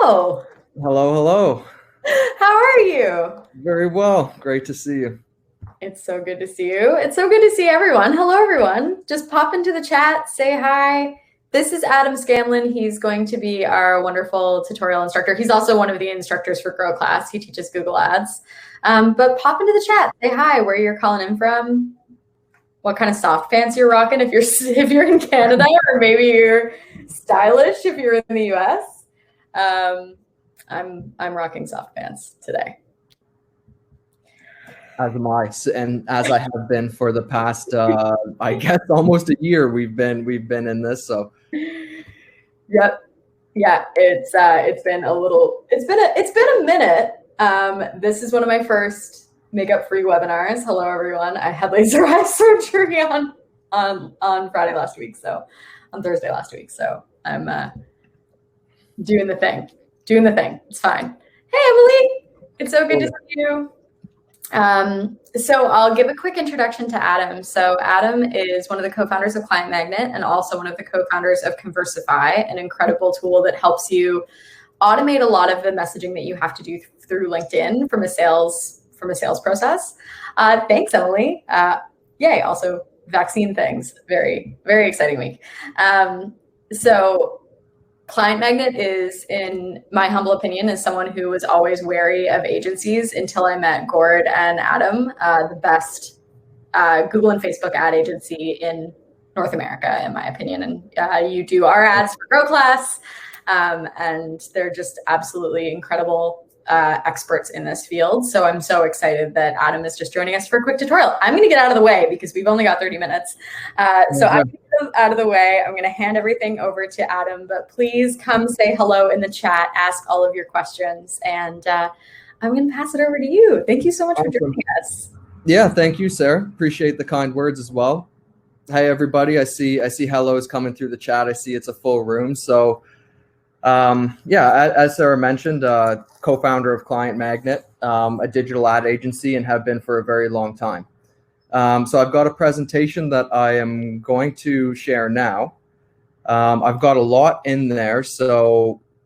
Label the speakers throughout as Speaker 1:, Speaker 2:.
Speaker 1: Hello.
Speaker 2: Hello, hello.
Speaker 1: How are you?
Speaker 2: Very well. Great to see you.
Speaker 1: It's so good to see you. It's so good to see everyone. Hello, everyone. Just pop into the chat, say hi. This is Adam Scanlon. He's going to be our wonderful tutorial instructor. He's also one of the instructors for Grow Class. He teaches Google Ads. But pop into the chat, say hi, where you're calling in from, what kind of soft pants you're rocking if you're in Canada, or maybe you're stylish if you're in the US. I'm rocking soft pants today.
Speaker 2: As am I, and as I have been for the past, I guess, almost a year. We've been in this. So,
Speaker 1: yep, yeah. It's been a minute. This is one of my first makeup-free webinars. Hello, everyone. I had laser eye surgery on Friday last week, so on Thursday last week. So I'm doing the thing. It's fine. Hey, Emily. It's so good to see you. So I'll give a quick introduction to Adam. So Adam is one of the co-founders of Client Magnet and also one of the co-founders of Conversify, an incredible tool that helps you automate a lot of the messaging that you have to do through LinkedIn from a sales process. Thanks, Emily. Yay. Also vaccine things. Very, very exciting week. So Client Magnet is, in my humble opinion, is someone who was always wary of agencies until I met Gord and Adam, the best Google and Facebook ad agency in North America, in my opinion. And you do our ads for Grow Class, and they're just absolutely incredible experts in this field. So I'm so excited that Adam is just joining us for a quick tutorial. I'm going to get out of the way because we've only got 30 minutes. So I'm going to get out of the way. I'm going to hand everything over to Adam, but please come say hello in the chat, ask all of your questions, and I'm going to pass it over to you. Thank you so much for joining us.
Speaker 2: Yeah, thank you, Sarah. Appreciate the kind words as well. Hey, everybody. I see hellos coming through the chat. I see it's a full room. So yeah, as Sarah mentioned, co-founder of Client Magnet, a digital ad agency, and have been for a very long time. So I've got a presentation that I am going to share now. I've got a lot in there,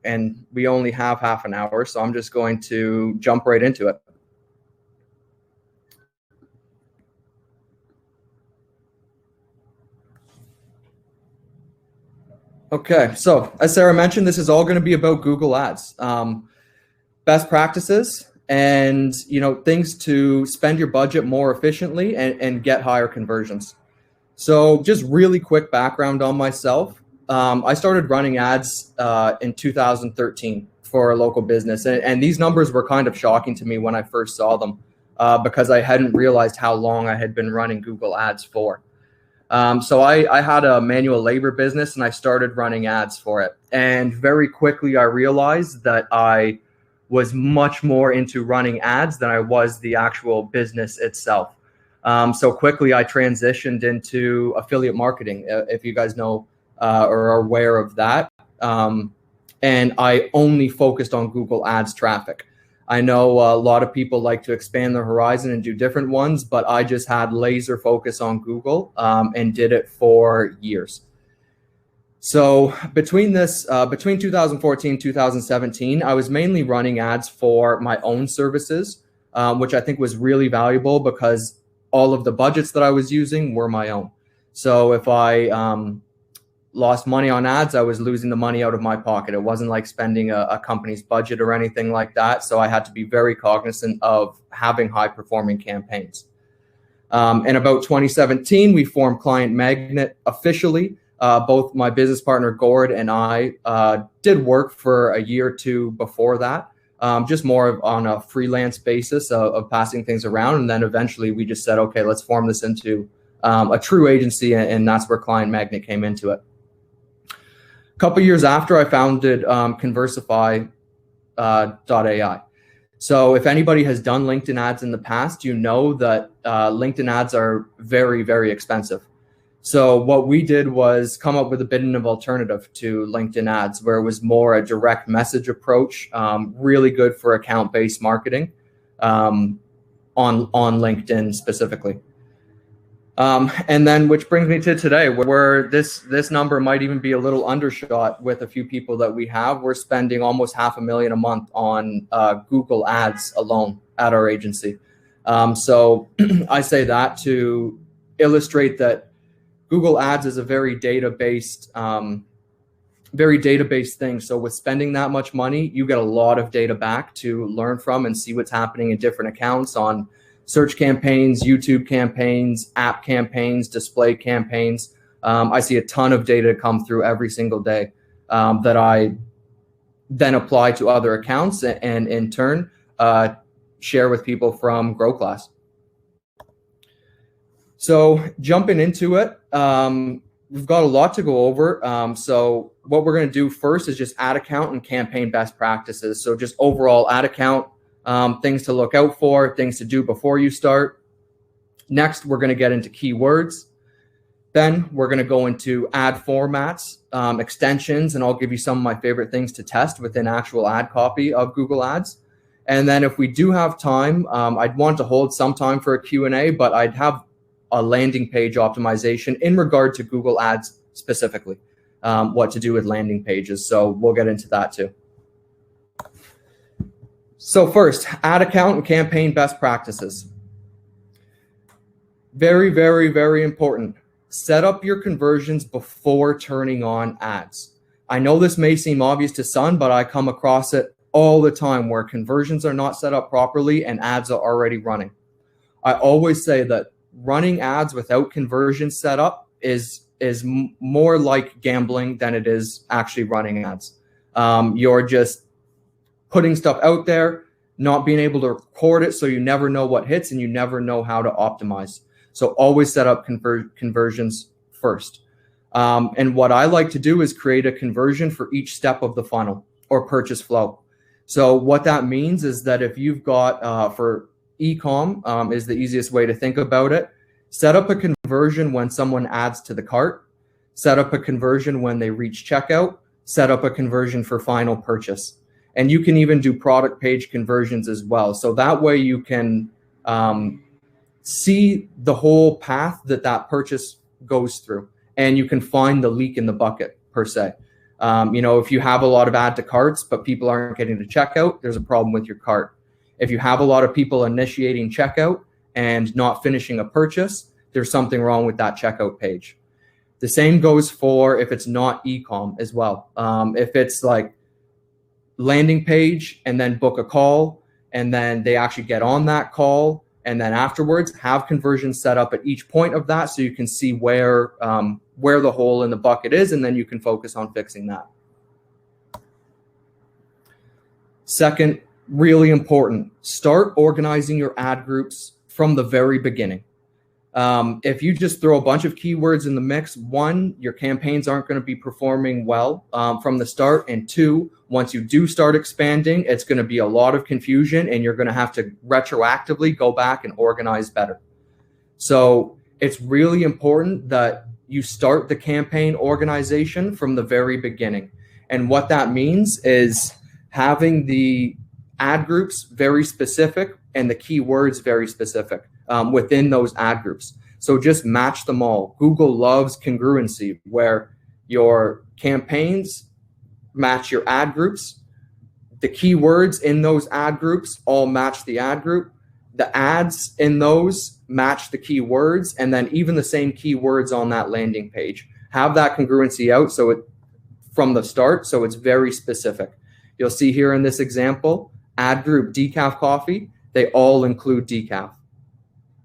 Speaker 2: and we only have half an hour, so I'm just going to jump right into it. Okay, so as Sarah mentioned, this is all going to be about Google Ads, best practices, and things to spend your budget more efficiently and get higher conversions. So just really quick background on myself. I started running ads in 2013 for a local business, and these numbers were kind of shocking to me when I first saw them because I hadn't realized how long I had been running Google Ads for. So I had a manual labor business and I started running ads for it. And very quickly I realized that I was much more into running ads than I was the actual business itself. So quickly I transitioned into affiliate marketing, if you guys know or are aware of that. And I only focused on Google Ads traffic. I know a lot of people like to expand their horizon and do different ones, but I just had laser focus on Google and did it for years. So between 2014, 2017, I was mainly running ads for my own services, which I think was really valuable because all of the budgets that I was using were my own. So if I lost money on ads, I was losing the money out of my pocket. It wasn't like spending a company's budget or anything like that. So I had to be very cognizant of having high performing campaigns. In about 2017, we formed Client Magnet officially. Both my business partner, Gord, and I did work for a year or two before that, just more on a freelance basis of passing things around. And then eventually we just said, okay, let's form this into a true agency. And that's where Client Magnet came into it. A couple years after, I founded Conversify.ai. So if anybody has done LinkedIn ads in the past, you know that LinkedIn ads are very, very expensive. So what we did was come up with a bit of an alternative to LinkedIn ads, where it was more a direct message approach, really good for account-based marketing on LinkedIn specifically. And then, which brings me to today, where this number might even be a little undershot with a few people that we have. We're spending almost $500,000 a month on Google Ads alone at our agency. So I say that to illustrate that Google Ads is a very data-based thing. So with spending that much money, you get a lot of data back to learn from and see what's happening in different accounts on search campaigns, YouTube campaigns, app campaigns, display campaigns. I see a ton of data come through every single day that I then apply to other accounts and in turn share with people from Grow Class. So jumping into it, we've got a lot to go over. So what we're going to do first is just ad account and campaign best practices. So just overall ad account, things to look out for, things to do before you start. Next, we're going to get into keywords. Then we're going to go into ad formats, extensions, and I'll give you some of my favorite things to test within actual ad copy of Google Ads. And then if we do have time, I'd want to hold some time for a Q&A, but I'd have a landing page optimization in regard to Google Ads specifically, what to do with landing pages. So we'll get into that too. So first, ad account and campaign best practices. Very, very, very important. Set up your conversions before turning on ads. I know this may seem obvious to some, but I come across it all the time where conversions are not set up properly and ads are already running. I always say that running ads without conversions set up is more like gambling than it is actually running ads. You're just putting stuff out there, not being able to record it, so you never know what hits and you never know how to optimize. So always set up conversions first. And what I like to do is create a conversion for each step of the funnel or purchase flow. So what that means is that if you've got, for e-com is the easiest way to think about it, set up a conversion when someone adds to the cart, set up a conversion when they reach checkout, set up a conversion for final purchase. And you can even do product page conversions as well. So that way you can see the whole path that purchase goes through, and you can find the leak in the bucket per se. If you have a lot of add to carts, but people aren't getting to checkout, there's a problem with your cart. If you have a lot of people initiating checkout and not finishing a purchase, there's something wrong with that checkout page. The same goes for if it's not e-com as well. If it's like landing page and then book a call and then they actually get on that call, and then afterwards have conversions set up at each point of that so you can see where the hole in the bucket is, and then you can focus on fixing that. Second, really important, start organizing your ad groups from the very beginning. If you just throw a bunch of keywords in the mix, one, your campaigns aren't going to be performing well from the start, and two, once you do start expanding, it's going to be a lot of confusion and you're going to have to retroactively go back and organize better. So it's really important that you start the campaign organization from the very beginning. And what that means is having the ad groups very specific and the keywords very specific within those ad groups. So just match them all. Google loves congruency, where your campaigns match your ad groups. The keywords in those ad groups all match the ad group. The ads in those match the keywords, and then even the same keywords on that landing page. Have that congruency out so it from the start, so it's very specific. You'll see here in this example, ad group decaf coffee, they all include decaf.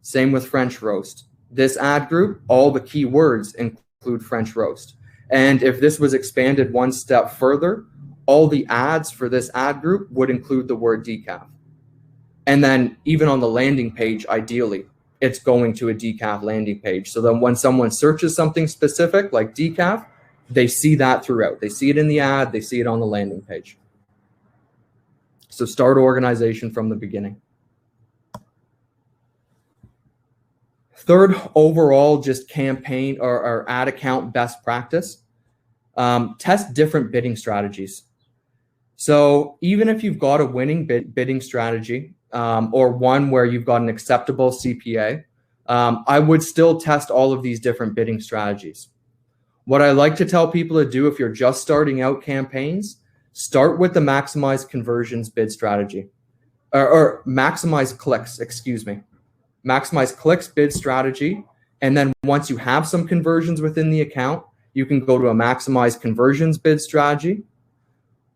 Speaker 2: Same with French roast. This ad group, all the keywords include French roast. And if this was expanded one step further, all the ads for this ad group would include the word decaf. And then even on the landing page, ideally, it's going to a decaf landing page. So then when someone searches something specific like decaf, they see that throughout. They see it in the ad, they see it on the landing page. So start organization from the beginning. Third, overall, just campaign or ad account best practice. Test different bidding strategies. So even if you've got a winning bidding strategy or one where you've got an acceptable CPA, I would still test all of these different bidding strategies. What I like to tell people to do if you're just starting out campaigns, start with the maximize conversions bid strategy, or maximize clicks, excuse me. Maximize clicks bid strategy. And then once you have some conversions within the account, you can go to a maximize conversions bid strategy.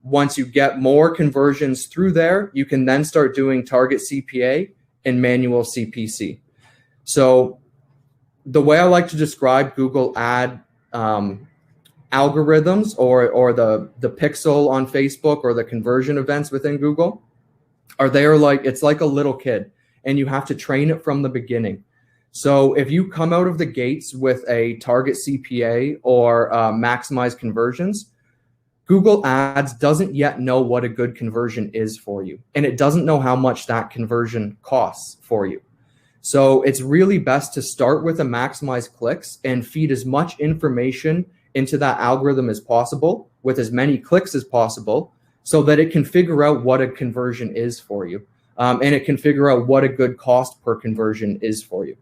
Speaker 2: Once you get more conversions through there, you can then start doing target CPA and manual CPC. So the way I like to describe Google ad algorithms or the pixel on Facebook or the conversion events within Google it's like a little kid, and you have to train it from the beginning. So if you come out of the gates with a target CPA or maximize conversions, Google Ads doesn't yet know what a good conversion is for you, and it doesn't know how much that conversion costs for you. So it's really best to start with a maximize clicks and feed as much information into that algorithm as possible with as many clicks as possible so that it can figure out what a conversion is for you. And it can figure out what a good cost per conversion is for you.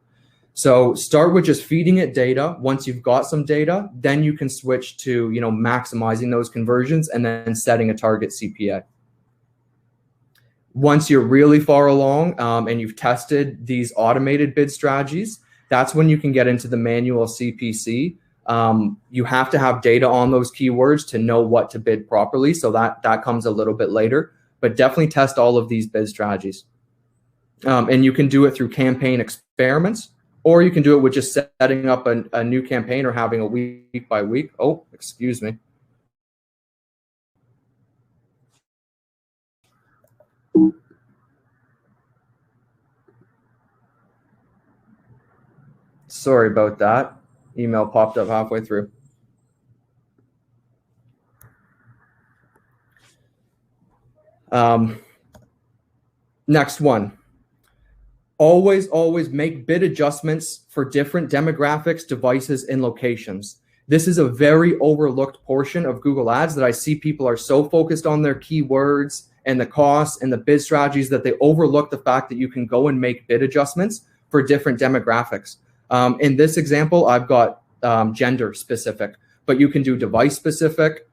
Speaker 2: So start with just feeding it data. Once you've got some data, then you can switch to maximizing those conversions and then setting a target CPA. Once you're really far along and you've tested these automated bid strategies, that's when you can get into the manual CPC. You have to have data on those keywords to know what to bid properly. So that comes a little bit later, but definitely test all of these bid strategies. And you can do it through campaign experiments, or you can do it with just setting up a new campaign or having a week by week. Oh, excuse me. Sorry about that. Email popped up halfway through. Next one. Always make bid adjustments for different demographics, devices, and locations. This is a very overlooked portion of Google Ads that I see people are so focused on their keywords and the costs and the bid strategies that they overlook the fact that you can go and make bid adjustments for different demographics. In this example, I've got gender specific, but you can do device specific,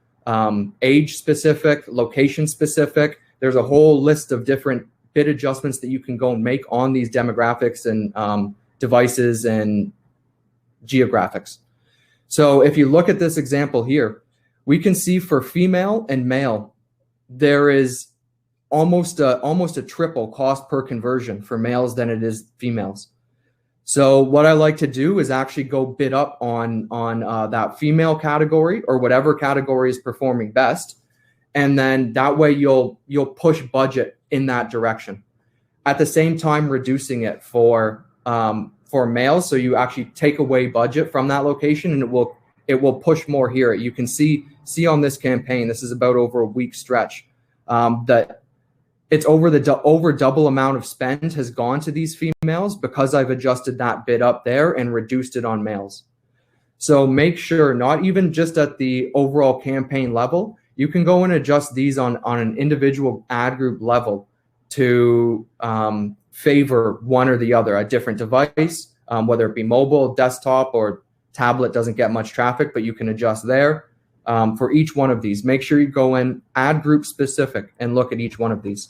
Speaker 2: age specific, location specific. There's a whole list of different bid adjustments that you can go and make on these demographics and devices and geographics. So if you look at this example here, we can see for female and male, there is almost a triple cost per conversion for males than it is females. So what I like to do is actually go bid up on that female category or whatever category is performing best. And then that way you'll push budget in that direction. At the same time, reducing it for males, so you actually take away budget from that location, and it will push more here. You can see on this campaign, this is about over a week stretch, that it's over double amount of spend has gone to these females because I've adjusted that bid up there and reduced it on males. So make sure, not even just at the overall campaign level, you can go and adjust these on an individual ad group level to favor one or the other, a different device, whether it be mobile, desktop, or tablet doesn't get much traffic, but you can adjust there for each one of these. Make sure you go in ad group specific and look at each one of these.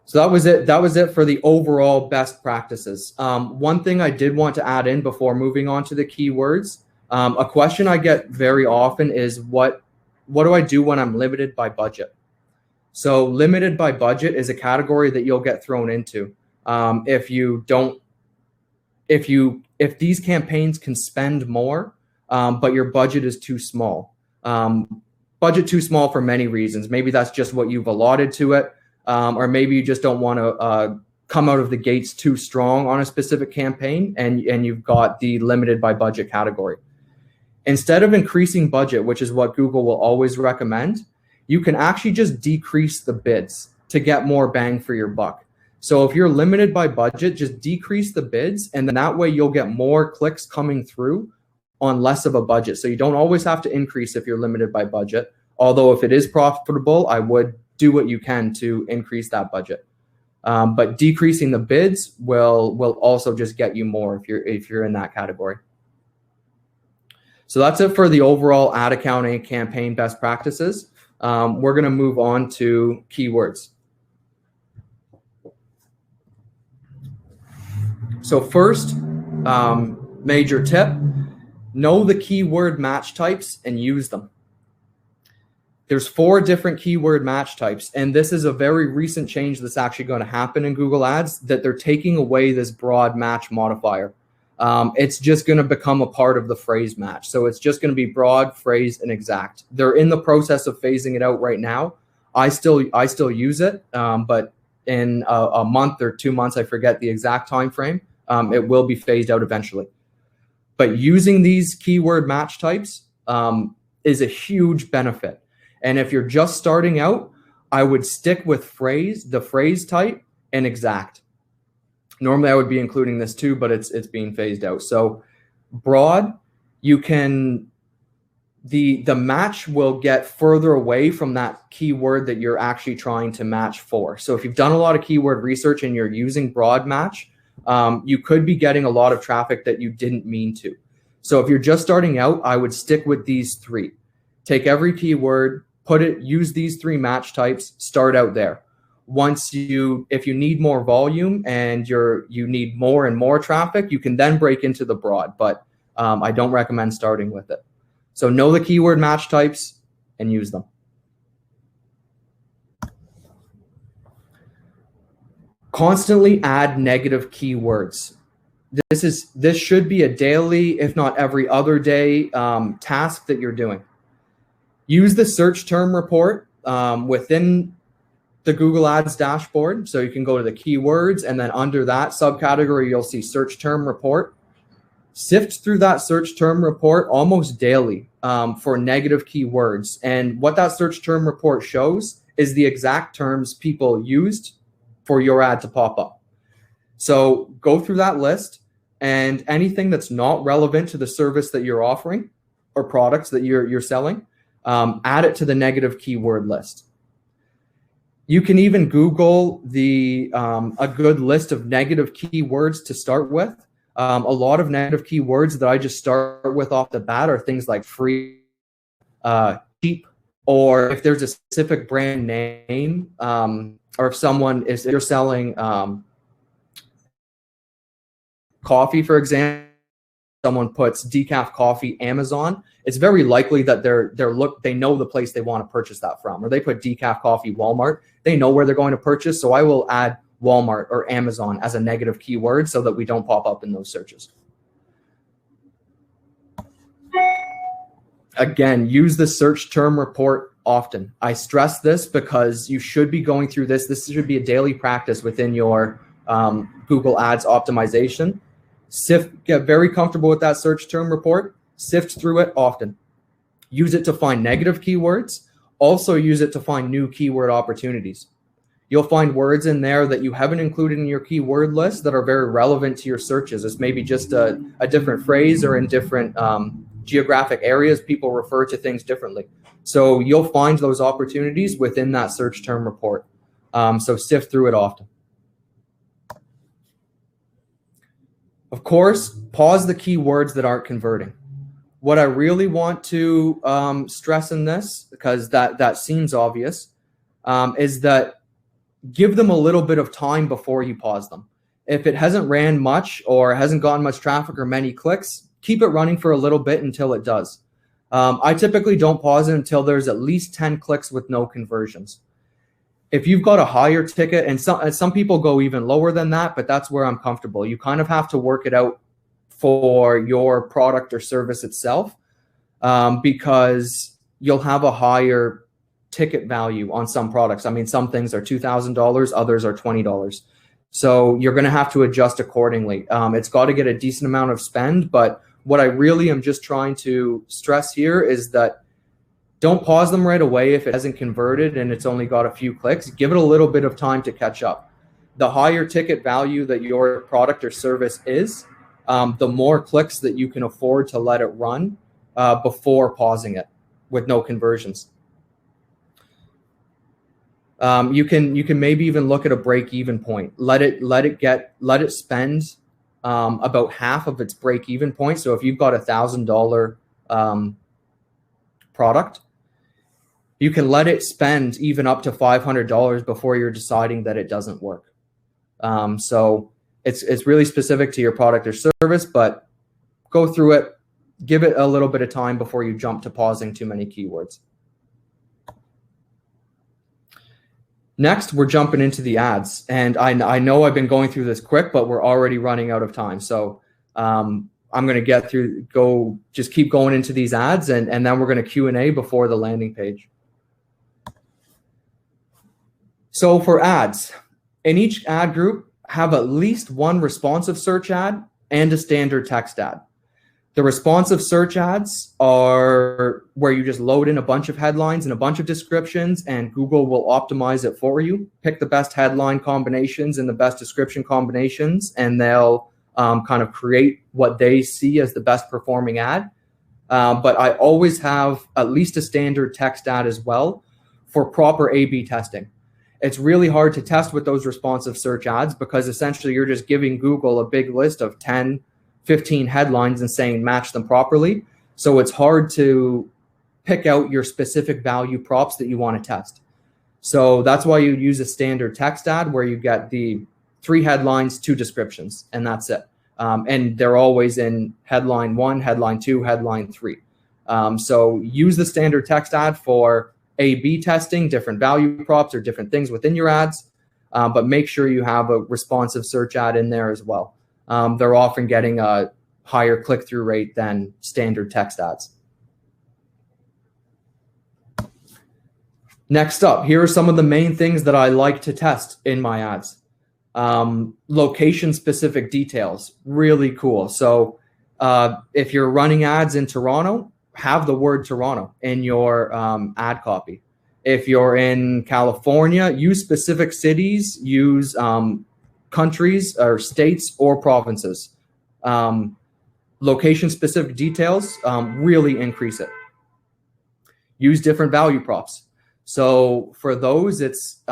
Speaker 2: So that was it for the overall best practices. One thing I did want to add in before moving on to the keywords, a question I get very often is what do I do when I'm limited by budget? So limited by budget is a category that you'll get thrown into. If these campaigns can spend more, but your budget is too small. Budget too small for many reasons. Maybe that's just what you've allotted to it. Or maybe you just don't want to come out of the gates too strong on a specific campaign and you've got the limited by budget category. Instead of increasing budget, which is what Google will always recommend, you can actually just decrease the bids to get more bang for your buck. So if you're limited by budget, just decrease the bids, and then that way you'll get more clicks coming through on less of a budget. So you don't always have to increase if you're limited by budget. Although if it is profitable, I would do what you can to increase that budget. But decreasing the bids will also just get you more if you're in that category. So that's it for the overall ad accounting campaign best practices. We're going to move on to keywords. So first, major tip, know the keyword match types and use them. There's 4 different keyword match types, and this is a very recent change that's actually going to happen in Google Ads, that they're taking away this broad match modifier. It's just going to become a part of the phrase match. So it's just going to be broad, phrase, and exact. They're in the process of phasing it out right now. I still use it, but in a month or 2 months, I forget the exact time frame, it will be phased out eventually. But using these keyword match types is a huge benefit. And if you're just starting out, I would stick with the phrase type, and exact. Normally I would be including this too, but it's being phased out. So broad, you can, the match will get further away from that keyword that you're actually trying to match for. So if you've done a lot of keyword research and you're using broad match, you could be getting a lot of traffic that you didn't mean to. So if you're just starting out, I would stick with these 3. Take every keyword, use these 3 match types, start out there. If you need more volume and you need more and more traffic, you can then break into the broad, but I don't recommend starting with it. So know the keyword match types and use them. Constantly add negative keywords. This should be a daily, if not every other day, task that you're doing. Use the search term report within the Google Ads dashboard. So you can go to the keywords, and then under that subcategory, you'll see search term report. Sift through that search term report almost daily for negative keywords. And what that search term report shows is the exact terms people used for your ad to pop up. So go through that list, and anything that's not relevant to the service that you're offering or products that you're selling, add it to the negative keyword list. You can even Google a good list of negative keywords to start with. A lot of negative keywords that I just start with off the bat are things like free, cheap, or if there's a specific brand name, or if you're selling coffee, for example, someone puts decaf coffee Amazon, it's very likely that they know the place they want to purchase that from. Or they put decaf coffee Walmart, they know where they're going to purchase. So I will add Walmart or Amazon as a negative keyword so that we don't pop up in those searches. Again, use the search term report often. I stress this because you should be going through this. This should be a daily practice within your Google Ads optimization. Get very comfortable with that search term report. Sift through it often. Use it to find negative keywords. Also use it to find new keyword opportunities. You'll find words in there that you haven't included in your keyword list that are very relevant to your searches. It's maybe just a different phrase, or in different geographic areas, people refer to things differently. So you'll find those opportunities within that search term report. So sift through it often. Of course, pause the keywords that aren't converting. What I really want to stress in this, because that seems obvious, is that give them a little bit of time before you pause them. If it hasn't ran much or hasn't gotten much traffic or many clicks, keep it running for a little bit until it does. I typically don't pause it until there's at least 10 clicks with no conversions. If you've got a higher ticket, and some people go even lower than that, but that's where I'm comfortable. You kind of have to work it out for your product or service itself, because you'll have a higher ticket value on some products. I mean, some things are $2,000, others are $20. So you're going to have to adjust accordingly. It's got to get a decent amount of spend, but what I really am just trying to stress here is that don't pause them right away if it hasn't converted and it's only got a few clicks. Give it a little bit of time to catch up. The higher ticket value that your product or service is, the more clicks that you can afford to let it run before pausing it with no conversions. You can maybe even look at a break-even point. Let it spend about half of its break-even point. So if you've got $1,000 product, you can let it spend even up to $500 before you're deciding that it doesn't work. So it's really specific to your product or service, but go through it, give it a little bit of time before you jump to pausing too many keywords. Next, we're jumping into the ads. And I know I've been going through this quick, but we're already running out of time. So I'm going to just keep going into these ads, and then we're going to Q&A before the landing page. So for ads, in each ad group, have at least one responsive search ad and a standard text ad. The responsive search ads are where you just load in a bunch of headlines and a bunch of descriptions, and Google will optimize it for you. Pick the best headline combinations and the best description combinations, and they'll kind of create what they see as the best performing ad. But I always have at least a standard text ad as well for proper A/B testing. It's really hard to test with those responsive search ads because essentially you're just giving Google a big list of 10, 15 headlines and saying match them properly. So it's hard to pick out your specific value props that you want to test. So that's why you use a standard text ad where you get the 3 headlines, 2 descriptions, and that's it. And they're always in headline 1, headline 2, headline 3. So use the standard text ad for A/B testing, different value props or different things within your ads, but make sure you have a responsive search ad in there as well. They're often getting a higher click-through rate than standard text ads. Next up, here are some of the main things that I like to test in my ads. Location-specific details, really cool. So if you're running ads in Toronto, have the word Toronto in your ad copy. If you're in California, use specific cities, use countries or states or provinces. Location-specific details really increase it. Use different value props. So for those, it's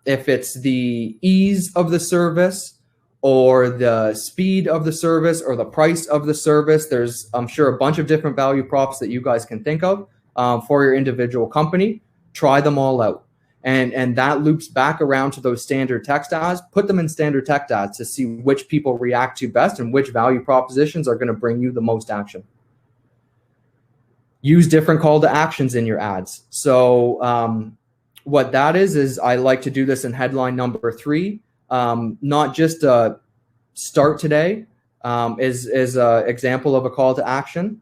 Speaker 2: if it's the ease of the service or the speed of the service or the price of the service, there's, I'm sure, a bunch of different value props that you guys can think of for your individual company. Try them all out. And that loops back around to those standard text ads. Put them in standard text ads to see which people react to best and which value propositions are going to bring you the most action. Use different call to actions in your ads. So what that is I like to do this in headline number 3. Not just start today is an example of a call to action.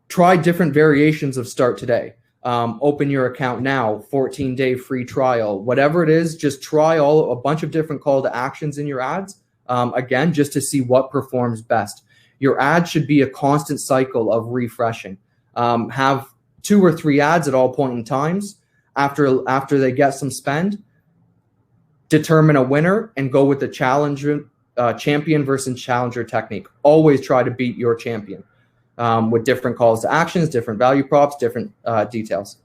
Speaker 2: Try different variations of start today. Open your account now, 14-day free trial, whatever it is, just try a bunch of different call to actions in your ads. Again, just to see what performs best. Your ad should be a constant cycle of refreshing. Have 2 or 3 ads at all point in times. After they get some spend, determine a winner and go with the champion versus challenger technique. Always try to beat your champion with different calls to actions, different value props, different details.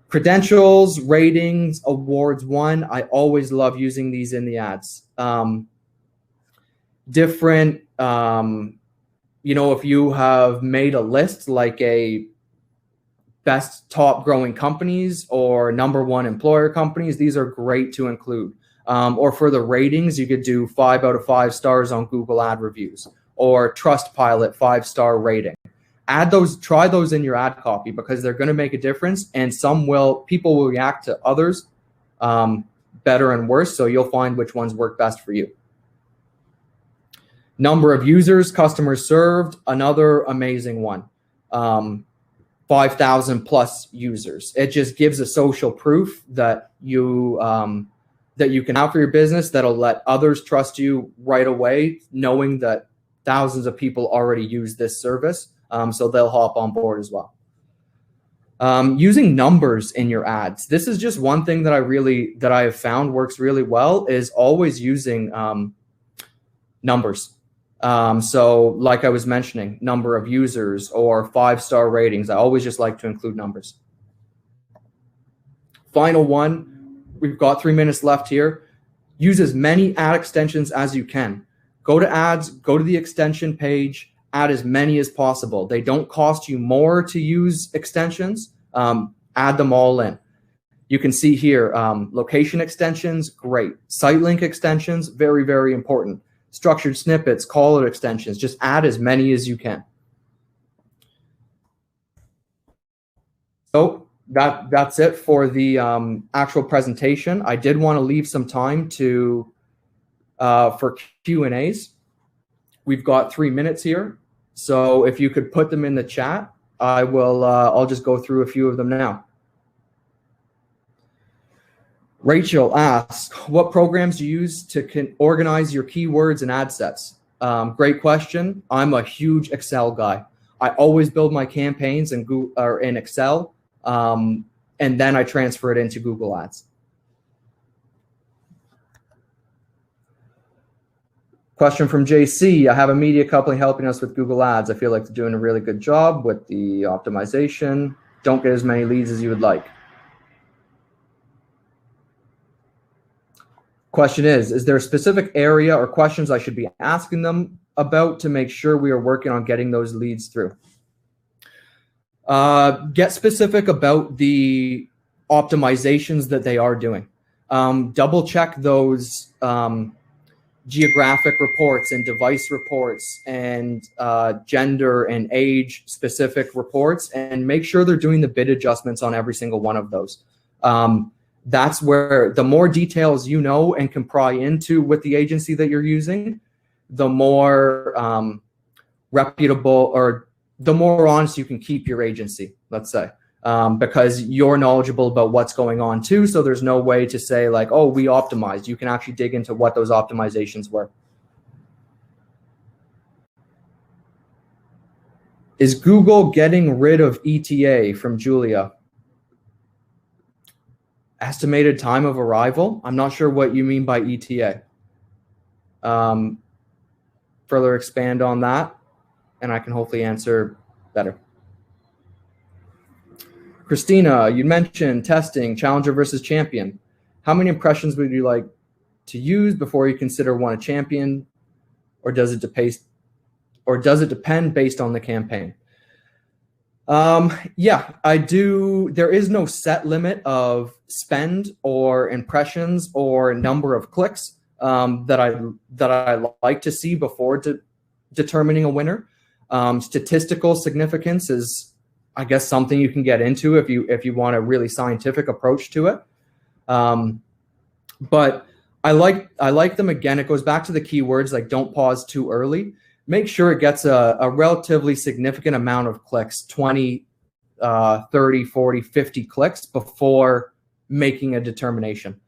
Speaker 2: Credentials, ratings, awards won. I always love using these in the ads. Different, if you have made a list like a best top growing companies or #1 employer companies, these are great to include. Or for the ratings, you could do 5 out of 5 stars on Google ad reviews or Trustpilot 5-star rating. Try those in your ad copy because they're going to make a difference, and people will react to others better and worse. So you'll find which ones work best for you. Number of users, customers served, another amazing one. 5,000 plus users. It just gives a social proof that you can have for your business that'll let others trust you right away, knowing that thousands of people already use this service, so they'll hop on board as well. Using numbers in your ads. This is just one thing that I have found works really well, is always using numbers. So like I was mentioning, number of users or 5-star ratings. I always just like to include numbers. Final one, we've got 3 minutes left here. Use as many ad extensions as you can. Go to ads, go to the extension page, add as many as possible. They don't cost you more to use extensions. Add them all in. You can see here, location extensions, great. Site link extensions, very, very important. Structured snippets, caller extensions, just add as many as you can. So that's it for the actual presentation. I did want to leave some time to for Q&As. We've got 3 minutes here, so if you could put them in the chat, I will. I'll just go through a few of them now. Rachel asks, what programs do you use to organize your keywords and ad sets? Great question. I'm a huge Excel guy. I always build my campaigns in Google or in Excel, and then I transfer it into Google Ads. Question from JC. I have a media company helping us with Google Ads. I feel like they're doing a really good job with the optimization. Don't get as many leads as you would like. Question is there a specific area or questions I should be asking them about to make sure we are working on getting those leads through? Get specific about the optimizations that they are doing. Double check those geographic reports and device reports and gender and age specific reports, and make sure they're doing the bid adjustments on every single one of those. That's where the more details you know and can pry into with the agency that you're using, the more reputable or the more honest you can keep your agency, let's say, because you're knowledgeable about what's going on too. So there's no way to say like, oh, we optimized. You can actually dig into what those optimizations were. Is Google getting rid of ETA from Julia? Estimated time of arrival? I'm not sure what you mean by ETA. Further expand on that, and I can hopefully answer better. Christina, you mentioned testing challenger versus champion. How many impressions would you like to use before you consider one a champion, or does it depend based on the campaign? Yeah, I do. There is no set limit of spend or impressions or number of clicks that I like to see before determining a winner. Statistical significance is, I guess, something you can get into if you want a really scientific approach to it. But I like them. Again, it goes back to the keywords, like don't pause too early. Make sure it gets a relatively significant amount of clicks, 20, 30, 40, 50 clicks before making a determination.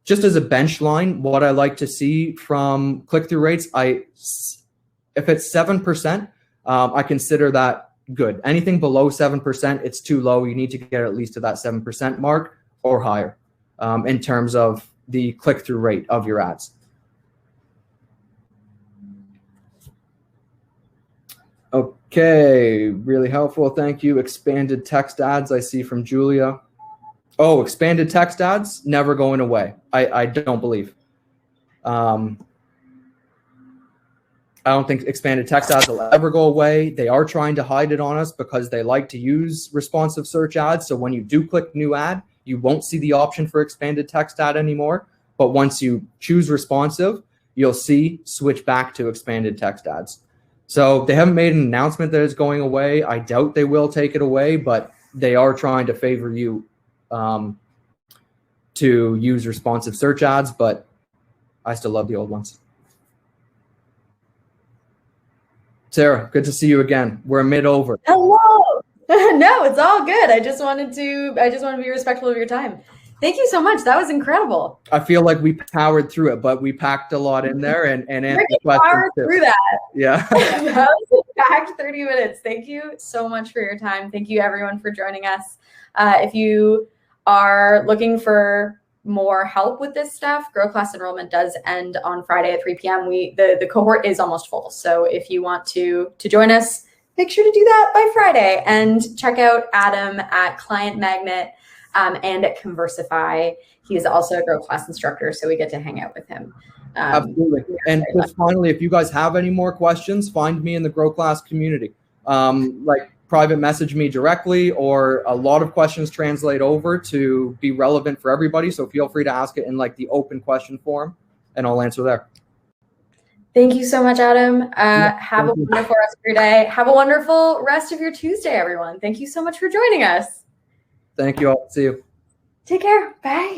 Speaker 2: Just as a bench line, what I like to see from click-through rates, if it's 7%, I consider that good. Anything below 7%, it's too low. You need to get at least to that 7% mark or higher in terms of the click-through rate of your ads. Okay, really helpful. Thank you. Expanded text ads, I see from Julia. Oh, expanded text ads, never going away. I don't believe. I don't think expanded text ads will ever go away. They are trying to hide it on us because they like to use responsive search ads. So when you do click new ad, you won't see the option for expanded text ad anymore. But once you choose responsive, you'll see switch back to expanded text ads. So they haven't made an announcement that it's going away. I doubt they will take it away, but they are trying to favor you to use responsive search ads, but I still love the old ones. Sarah, good to see you again. We're mid-over.
Speaker 1: Hello. No, it's all good. I just wanted to be respectful of your time. Thank you so much. That was incredible.
Speaker 2: I feel like we powered through it, but we packed a lot in there and answered questions.
Speaker 1: Powered through that.
Speaker 2: Yeah.
Speaker 1: That was a packed 30 minutes. Thank you so much for your time. Thank you everyone for joining us. If you are looking for more help with this stuff, Grow Class enrollment does end on Friday at 3 p.m. The cohort is almost full. So if you want to join us, make sure to do that by Friday, and check out Adam at Client Magnet and at Conversify. He is also a Grow Class instructor, so we get to hang out with him.
Speaker 2: Absolutely. And just finally, if you guys have any more questions, find me in the Grow Class community. Like private message me directly, or a lot of questions translate over to be relevant for everybody. So feel free to ask it in like the open question form, and I'll answer there.
Speaker 1: Thank you so much, Adam. Have a wonderful rest of your day. Have a wonderful rest of your Tuesday, everyone. Thank you so much for joining us.
Speaker 2: Thank you all. See you.
Speaker 1: Take care. Bye.